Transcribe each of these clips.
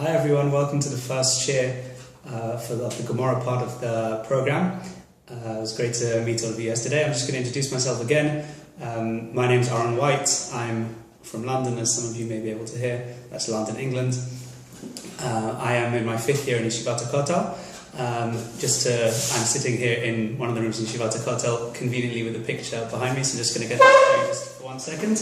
Hi everyone, welcome to the first Shiur for the Gemara part of the program. It was great to meet all of you yesterday. I'm just going to introduce myself again. My name's Aron White. I'm from London, as some of you may be able to hear. That's London, England. I am in my 5th year in Yeshivat Hakotel. I'm sitting here in one of the rooms in Yeshivat Hakotel, conveniently with a picture behind me, so I'm just going to get that for you just for 1 second.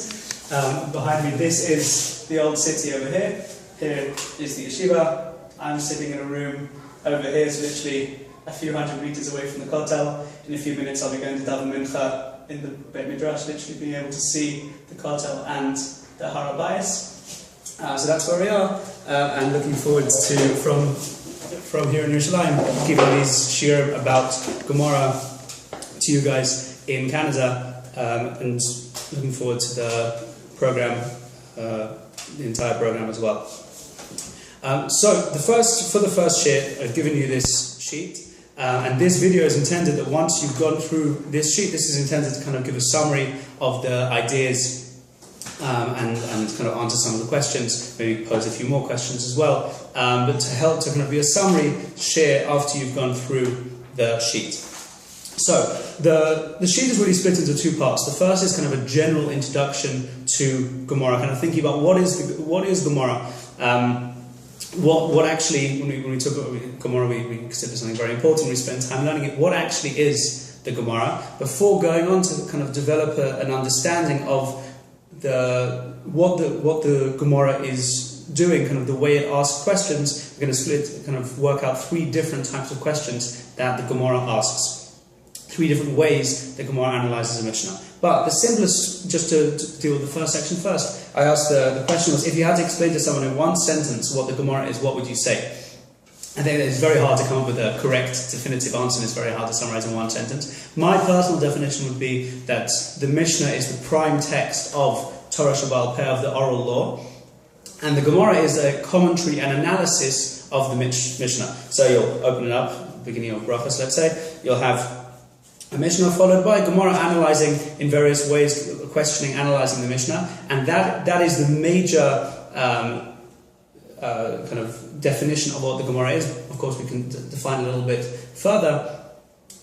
Behind me, this is the old city over here. Here is the yeshiva. I'm sitting in a room over here, it's literally a few hundred meters away from the Kotel. In a few minutes I'll be going to daven mincha in the Beit Midrash, literally being able to see the Kotel and the Har HaBayis. So that's where we are, and looking forward to, from here in Yerushalayim, giving these shiur about Gemara to you guys in Canada, and looking forward to the program, the entire program as well. So for the first shiur, I've given you this sheet, and this video is intended that once you've gone through this sheet, this is intended to kind of give a summary of the ideas and kind of answer some of the questions, maybe pose a few more questions as well, but to help to kind of be a summary shiur after you've gone through the sheet. So the sheet is really split into two parts. The first is kind of a general introduction to Gemara, kind of thinking about what is Gemara. What actually, when we talk about Gemara, we consider something very important. We spend time learning it. What actually is the Gemara before going on to kind of develop an understanding of what the Gemara is doing, kind of the way it asks questions. We're going to work out 3 different types of questions that the Gemara asks. 3 different ways the Gemara analyzes a Mishnah. But the simplest, just to deal with the first section first, I asked the question was, if you had to explain to someone in 1 sentence what the Gemara is, what would you say? I think it's very hard to come up with a correct, definitive answer, and it's very hard to summarize in 1 sentence. My personal definition would be that the Mishnah is the prime text of Torah Shabbal Peh, of the oral law, and the Gemara is a commentary and analysis of the Mishnah. So you'll open it up, beginning of Brachot, let's say, you'll have a Mishnah followed by Gemara analyzing in various ways, questioning, analyzing the Mishnah, and that is the major kind of definition of what the Gemara is. Of course, we can define a little bit further.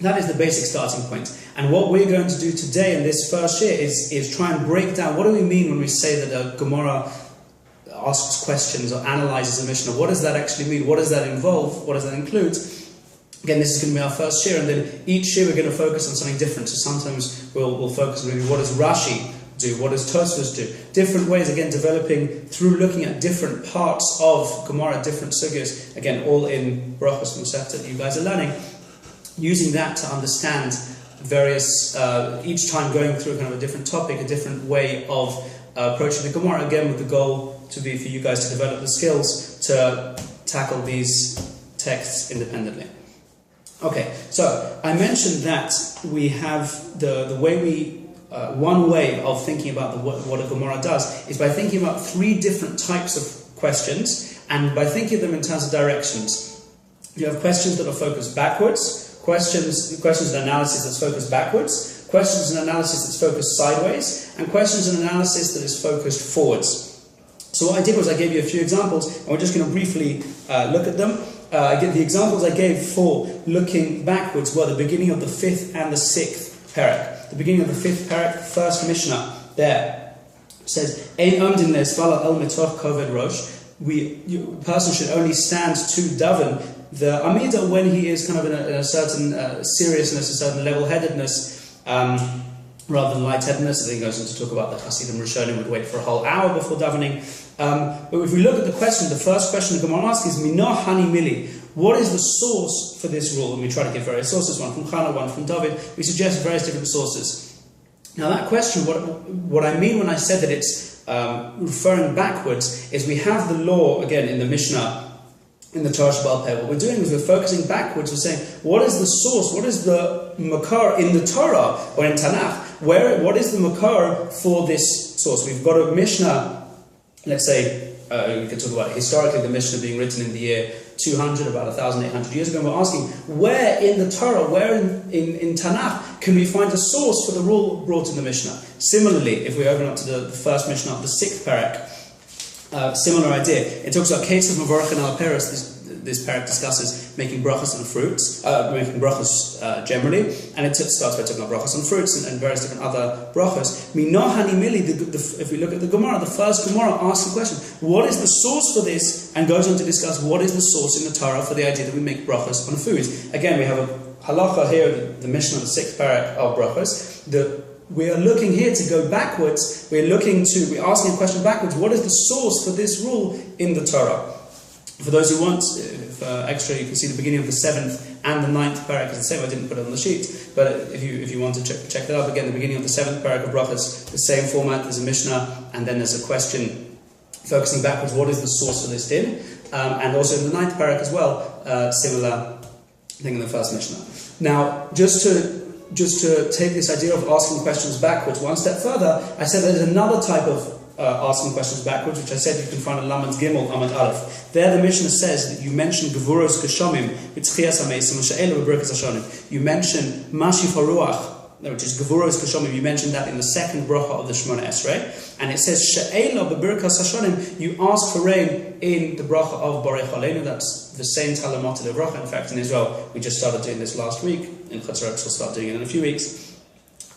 That is the basic starting point. And what we're going to do today in this first shiur is try and break down what do we mean when we say that a Gemara asks questions or analyzes a Mishnah. What does that actually mean? What does that involve? What does that include? Again, this is going to be our first shiur, and then each shiur we're going to focus on something different. So sometimes we'll focus on maybe what does Rashi do, what does Tosfos do. Different ways, again, developing through looking at different parts of Gemara, different sugyas, again, all in Brachos and Masechta that you guys are learning, using that to understand various, each time going through kind of a different topic, a different way of approaching the Gemara, again, with the goal to be for you guys to develop the skills to tackle these texts independently. Okay, so I mentioned that we have the way one way of thinking about what a Gemara does is by thinking about 3 different types of questions, and by thinking of them in terms of directions. You have questions that are focused backwards, questions and analysis that's focused backwards, questions and analysis that's focused sideways, and questions and analysis that is focused forwards. So what I did was I gave you a few examples, and we're just going to briefly look at them. The examples I gave for looking backwards were the beginning of the 5th and the 6th parak. The beginning of the 5th parak, first Mishnah, there says, Ein omdin le'esvala el mitoch koved rosh. A person should only stand to daven the Amida when he is kind of in a certain seriousness, a certain level-headedness, rather than lightheadedness. Then he goes on to talk about the Hasidim Rishonim would wait for a whole hour before davening. But if we look at the question, the first question the Gemara asks is Mino Hani Mili. What is the source for this rule? And we try to give various sources, one from Chana, one from David. We suggest various different sources. Now that question, what I mean when I said that it's referring backwards, is we have the law, again, in the Mishnah, in the Torah Shabbal Peh. What we're doing is we're focusing backwards. We're saying, what is the source? What is the makar in the Torah or in Tanakh? What is the makar for this source? We've got a Mishnah. Let's say, we could talk about historically the Mishnah being written in the year 200, about 1,800 years ago, and we're asking, where in the Torah, where in Tanakh, can we find a source for the rule brought in the Mishnah? Similarly, if we open up to the first Mishnah of the 6th parak, Similar idea. It talks about case of Mavorachin al Peres. This parak discusses making brachos on fruits, making brachos generally, and it starts by talking about brachos on fruits and various different other brachos. Minohani mili, if we look at the Gemara, the first Gemara asks the question, what is the source for this? And goes on to discuss what is the source in the Torah for the idea that we make brachos on foods. Again, we have a halacha here, the Mishnah, the 6th parak of brachos. We are looking here to go backwards. We're asking a question backwards. What is the source for this rule in the Torah? For those who want extra, you can see the beginning of the 7th and the 9th parak is the same. I didn't put it on the sheet, but if you want to check that out, again, the beginning of the 7th parak of Brachos, the same format. There's a Mishnah, and then there's a question focusing backwards. What is the source for this din? And also in the 9th parak as well, similar thing in the first Mishnah. Now, just to take this idea of asking questions backwards one step further, I said there's another type of asking questions backwards, which I said you can find in Lamed Gimel, Amud Aleph. There the Mishnah says that you mention Gevuros Keshomim, B'tchias HaMeisim, She'elu B'Birkas HaShonim. You mention Mashif HaRuach, which is Gevuros Keshomim. You mentioned that in the second bracha of the Shemona Esrei. And it says She'elu B'Birkas HaShonim. You ask for rain in the bracha of Borech Aleinu. That's the same Talamot Bracha. In fact, in Israel, we just started doing this last week. In Chatzorot, we'll start doing it in a few weeks.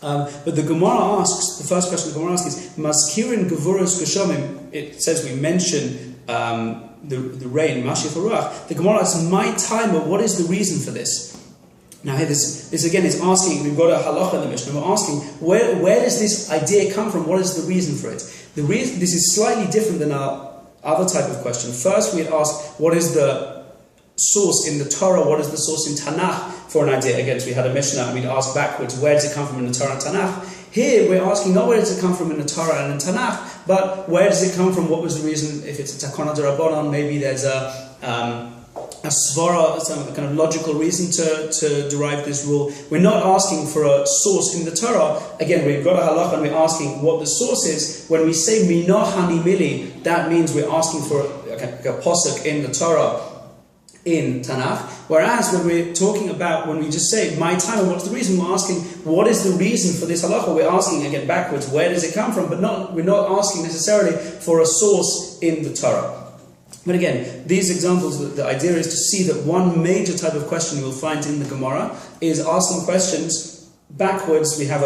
But the Gemara asks, the first question the Gemara asks is, Maskirin Gevuros Geshomim. It says we mention the rain, Mashif HaRuach. The Gemara asks, my timer, what is the reason for this? Now here, this again is asking, we've got a halacha in the Mishnah, we're asking, where does this idea come from? What is the reason for it? This is slightly different than our other type of question. First we'd ask, what is the source in the Torah, what is the source in Tanakh for an idea? Again, so we had a Mishnah and we'd ask backwards, where does it come from in the Torah and Tanakh? Here we're asking not where does it come from in the Torah and in Tanakh, but where does it come from, what was the reason, if it's a Takana D'Rabbanan, maybe there's a svara, some kind of logical reason to derive this rule. We're not asking for a source in the Torah. Again, we've got a halakha and we're asking what the source is. When we say minohani mili, that means we're asking for a posuk in the Torah, in Tanakh. Whereas when we're talking about, when we just say my time, what's the reason, we're asking what is the reason for this halacha. We're asking again backwards, where does it come from? But we're not asking necessarily for a source in the Torah. But again, these examples, the idea is to see that one major type of question you will find in the Gemara is asking questions backwards. We have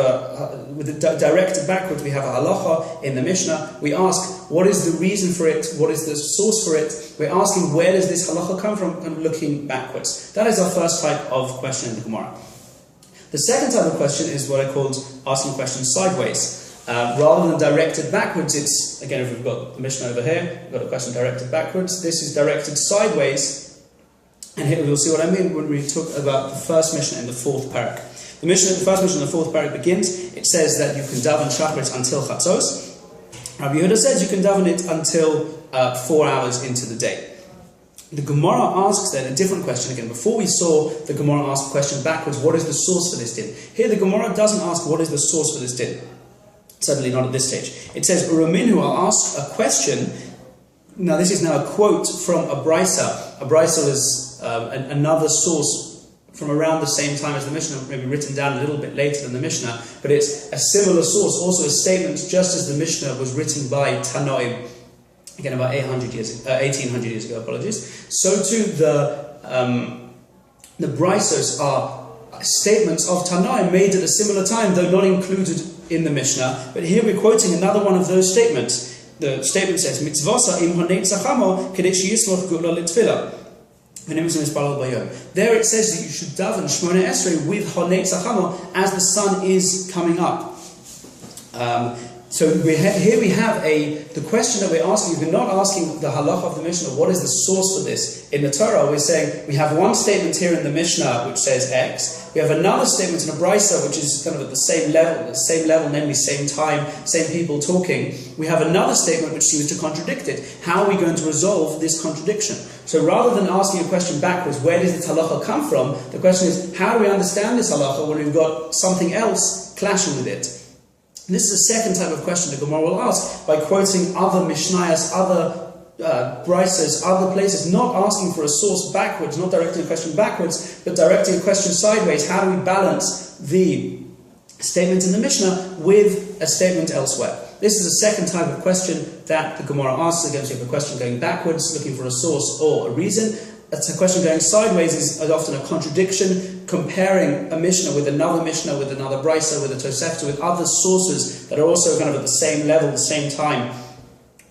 directed backwards, we have a halacha in the Mishnah. We ask, what is the reason for it? What is the source for it? We're asking, where does this halacha come from? And looking backwards. That is our first type of question in the Gemara. The second type of question is what I called asking questions sideways. Rather than directed backwards, it's, again, if we've got the Mishnah over here, we've got a question directed backwards. This is directed sideways. And here we'll see what I mean when we talk about the first Mishnah in the 4th parak. The first Mishnah in the 4th parak begins, it says that you can daven Shachrit until Chatzos. Rabbi Yehuda says you can daven it until 4 hours into the day. The Gemara asks then a different question again. Before we saw the Gemara ask a question backwards, what is the source for this din? Here the Gemara doesn't ask what is the source for this din. Certainly not at this stage. It says, Uraminhu, I'll ask a question. Now this is now a quote from a Brisa. A Brisa is another source from around the same time as the Mishnah, maybe written down a little bit later than the Mishnah, but it's a similar source, also a statement just as the Mishnah was written by Tanoim, again about 1800 years ago, apologies. So too the Brisos are statements of Tanoim made at a similar time, though not included in the Mishnah. But here we're quoting another one of those statements. The statement says, Mitzvasa im honeit tzachamo kadesh yismoch gula litfila. There it says that you should daven Shemona Esrei with honeit tzachamo as the sun is coming up. So here we have the question that we're asking. We're not asking the halacha of the Mishnah, what is the source for this? In the Torah, we're saying we have one statement here in the Mishnah which says X. We have another statement in a Brisa which is kind of at the same level, namely same time, same people talking. We have another statement which seems to contradict it. How are we going to resolve this contradiction? So rather than asking a question backwards, where does this halacha come from? The question is, how do we understand this halacha when we've got something else clashing with it? This is the second type of question the Gemara will ask by quoting other Mishnayos, other Brisas, other places, not asking for a source backwards, not directing a question backwards, but directing a question sideways. How do we balance the statement in the Mishnah with a statement elsewhere? this is a second type of question that the Gemara asks. Again, so you have a question going backwards, looking for a source or a reason. That's a question going sideways is often a contradiction, comparing a Mishnah with another Mishnah, with another Brisa, with a Tosefta, with other sources that are also kind of at the same level, the same time,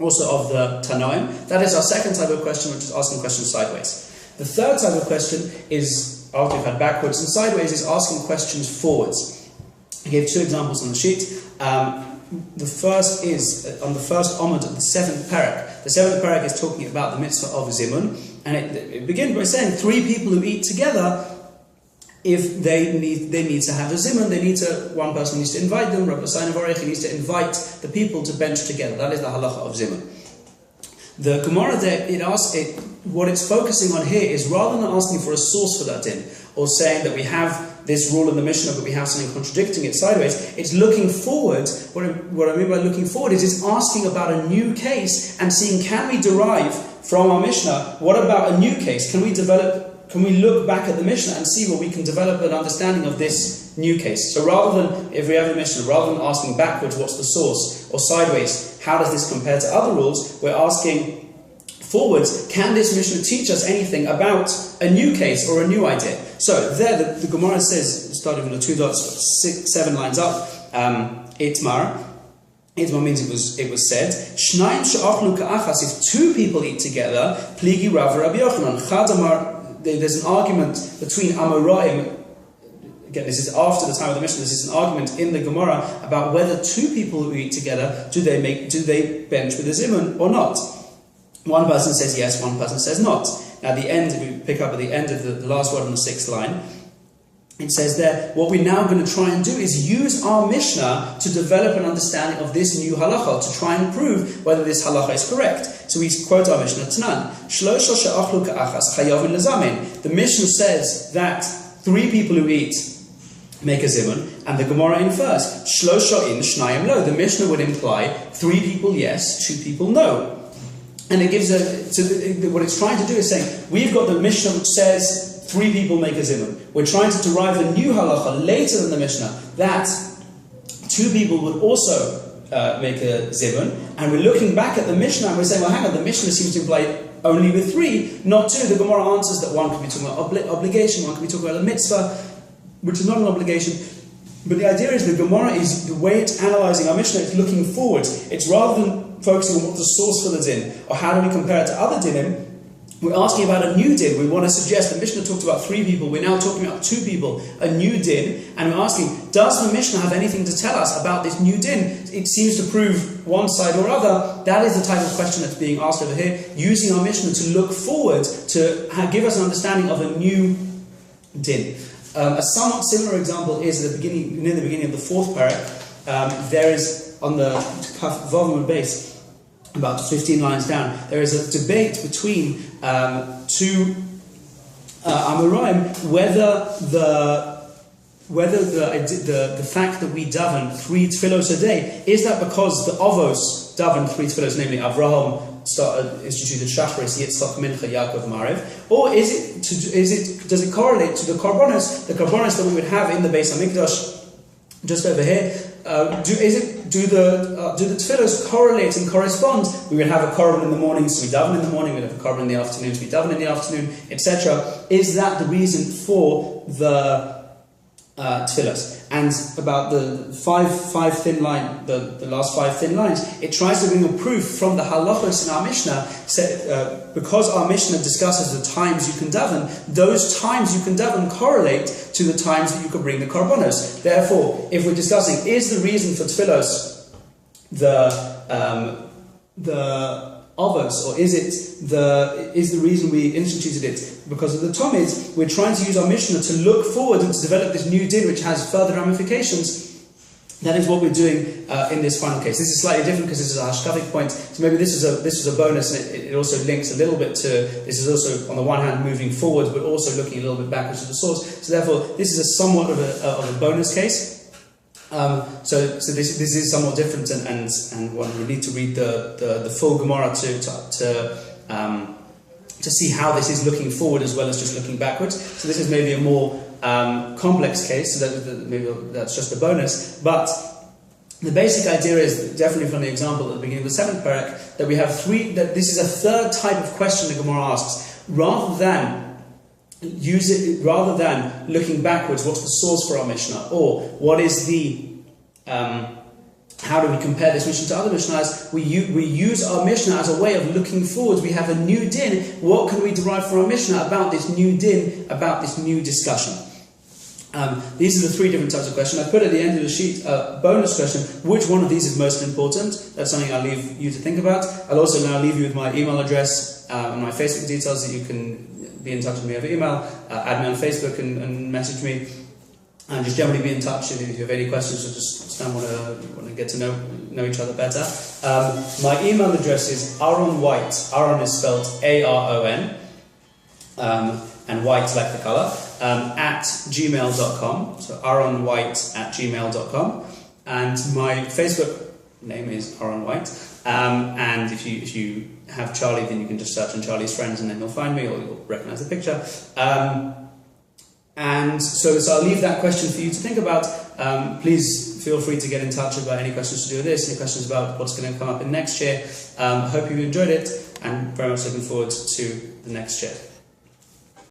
also of the Tanoim. That is our second type of question, which is asking questions sideways. The third type of question is, after we've had backwards and sideways, is asking questions forwards. I gave two examples on the sheet. The first is on the first Omid of the 7th parak. The 7th parak is talking about the mitzvah of Zimun, and it begins by saying 3 people who eat together, if they need to have a Zimun, one person needs to invite them. Rabbi Sayin Avarech needs to invite the people to bench together. That is the halacha of Zimun. The Gemara there, what it's focusing on here is, rather than asking for a source for that din, or saying that we have this rule in the Mishnah but we have something contradicting it sideways, it's looking forward. What I mean by looking forward is it's asking about a new case and seeing, can we derive from our Mishnah, what about a new case? Can we look back at the Mishnah and see where we can develop an understanding of this new case? So rather than, if we have a Mishnah, rather than asking backwards, what's the source, or sideways, how does this compare to other rules, we're asking forwards, can this Mishnah teach us anything about a new case or a new idea? So there the Gemara says, starting from the 2 dots, 7 lines up, Itmar. Itmar means it was said, Shnayim she'achlu ka'achas, if 2 people eat together, pligi Rav Rabbi Yochanan. Chad Amar, there's an argument between Amoraim. Again, this is after the time of the Mishnah. This is an argument in the Gemara about whether 2 people who eat together, do they bench with a zimun or not? One person says yes, one person says not. Now, at the end, if we pick up at the end of the last word on the 6th line, it says there, what we're now going to try and do is use our Mishnah to develop an understanding of this new halacha, to try and prove whether this halacha is correct. So we quote our Mishnah, Tanan, Shlosha she'achlu ka'achas chayavin lezamin. The Mishnah says that 3 people who eat make a zimun, and the Gemara infers, Shlosha in shnayim lo. The Mishnah would imply 3 people yes, 2 people no. And it gives what it's trying to do is saying, we've got the Mishnah which says 3 people make a zimun. We're trying to derive a new halacha later than the Mishnah that 2 people would also make a zimun. And we're looking back at the Mishnah and we're saying, well, hang on, the Mishnah seems to imply only with 3, not 2. The Gemara answers that one could be talking about obligation, one could be talking about a mitzvah, which is not an obligation. But the idea is the Gemara is, the way it's analysing our Mishnah, it's looking forward. It's rather than focusing on what's the source for the din, or how do we compare it to other dinim, we're asking about a new din. We want to suggest, the Mishnah talked about 3 people, we're now talking about 2 people, a new din, and we're asking, does the Mishnah have anything to tell us about this new din? It seems to prove one side or other. That is the type of question that's being asked over here, using our Mishnah to look forward, to give us an understanding of a new din. A somewhat similar example is near the beginning of the 4th parak. There is, on the Vav base, about 15 lines down, there is a debate between 2 Amoraim whether the fact that we daven 3 tefillos a day, is that because the Avos daven 3 tefillos, namely Avraham instituted Shacharis, Yitzchak, Mincha, Yaakov, Maariv, or does it correlate to the karbonos that we would have in the Beis Hamikdash just over here? Do the tefillos correlate and correspond? We would have a korban in the morning, so we daven in the morning. We'd have a korban in the afternoon, so we daven in the afternoon, etc. Is that the reason for the tefillos? And about the five thin line, the last 5 thin lines, it tries to bring a proof from the halachos in our Mishnah. Because our Mishnah discusses the times you can daven, those times you can daven correlate to the times that you can bring the karbonos. Therefore, if we're discussing, is the reason for tefillos the avos, or is the reason we instituted it because of the Tomid? We're trying to use our Mishnah to look forward and to develop this new din which has further ramifications. That is what we're doing in this final case. This is slightly different because this is a hashkafic point, so maybe this is a bonus, and it also links a little bit to, this is also on the one hand moving forward but also looking a little bit backwards to the source. So therefore this is a somewhat of a bonus case. So this is somewhat different, and one would need to read the full Gemara to see how this is looking forward as well as just looking backwards. So this is maybe a more complex case, so maybe that's just a bonus. But The basic idea is, definitely from the example at the beginning of the 7th parak, that we have that this is a third type of question the Gemara asks. Rather than looking backwards, what's the source for our Mishnah, or what is the how do we compare this Mishnah to other Mishnahs? We use our Mishnah as a way of looking forwards. We have a new din. What can we derive from our Mishnah about this new din, about this new discussion? These are the 3 different types of questions. I put at the end of the sheet a bonus question. Which one of these is most important? That's something I'll leave you to think about. I'll also now leave you with my email address and my Facebook details, that you can be in touch with me over email, add me on Facebook and message me, and just generally be in touch if you have any questions or just want to get to know each other better. My email address is Aron White. Aron is spelled A-R-O-N, and white like the colour, at gmail.com. So aronwhite@gmail.com. And my Facebook name is Aron White. And if you have Charlie, then you can just search on Charlie's Friends and then you'll find me, or you'll recognise the picture. And so I'll leave that question for you to think about. Please feel free to get in touch about any questions to do with this, any questions about what's going to come up in next year. I hope you enjoyed it, and very much looking forward to the next year.